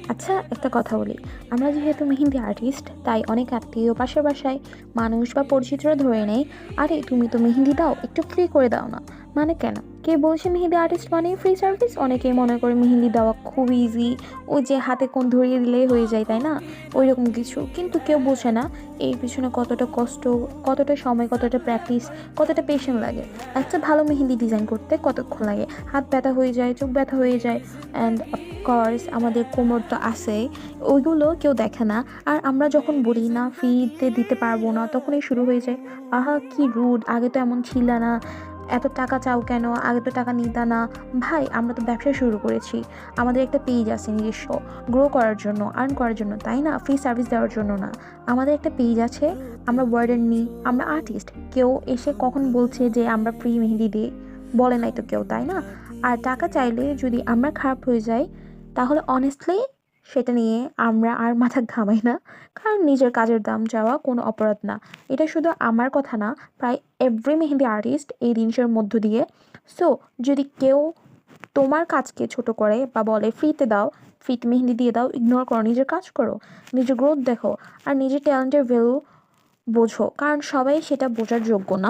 আচ্ছা, একটা কথা বলি। আমরা যেহেতু মেহেন্দি আর্টিস্ট, তাই অনেক আত্মীয়, পাশের বাসায় মানুষ বা পরিচিতরা ধরে নেয়, "আরে তুমি তো মেহেন্দি দাও, একটু ফ্রি করে দাও না।" মানে কেন? কে বলছে মেহেন্দি আর্টিস্ট মানেই ফ্রি সার্ভিস? অনেকেই মনে করে মেহেন্দি দেওয়া খুব ইজি। ওই যে হাতে কোণ ধরিয়ে দিলেই হয়ে যায়, তাই না? ওইরকম কিছু। কিন্তু কেউ বোঝে না এর পিছনে কতটা কষ্ট, কতটা সময়, কতটা প্র্যাকটিস, কতটা পেশেন্ট লাগে। একটা ভালো মেহেন্দি ডিজাইন করতে কতক্ষণ লাগে? হাত ব্যথা হয়ে যায়, চোখ ব্যথা হয়ে যায়, অ্যান্ড অফকোর্স আমাদের কোমর তো আছেই। ওইগুলো কেউ দেখে না। আর আমরা যখন বলি না ফ্রিতে দিতে পারবো না, তখনই শুরু হয়ে যায়, আহা কি রুড, আগে তো এমন ছিল না, এত টাকা চাও কেন, আগে তো টাকা নিতা না। ভাই, আমরা তো ব্যবসা শুরু করেছি, আমাদের একটা পেজ আছে নিজস্ব, গ্রো করার জন্য, আর্ন করার জন্য, তাই না? ফ্রি সার্ভিস দেওয়ার জন্য না। আমাদের একটা পেজ আছে, আমরা ওয়ার্ডেন নিই, আমরা আর্টিস্ট। কেউ এসে কখন বলছে যে আমরা ফ্রি মেহেন্দি দিই? বলে নাই তো কেউ, তাই না? আর টাকা চাইলে যদি আমরা খারাপ হয়ে যাই, তাহলে অনেস্টলি সেটা নিয়ে আমরা আর মাথা ঘামাই না। কারণ নিজের কাজের দাম চাওয়া কোনো অপরাধ না। এটা শুধু আমার কথা না, প্রায় এভরি মেহেন্দি আর্টিস্ট এই জিনিসের মধ্য দিয়ে। সো যদি কেউ তোমার কাজকে ছোট করে বা বলে ফ্রিতে দাও, ফ্রিতে মেহেন্দি দিয়ে দাও, ইগনোর করো, নিজের কাজ করো, নিজের গ্রোথ দেখো, আর নিজের ট্যালেন্টের ভ্যালু বোঝো। কারণ সবাই সেটা বোঝার যোগ্য না।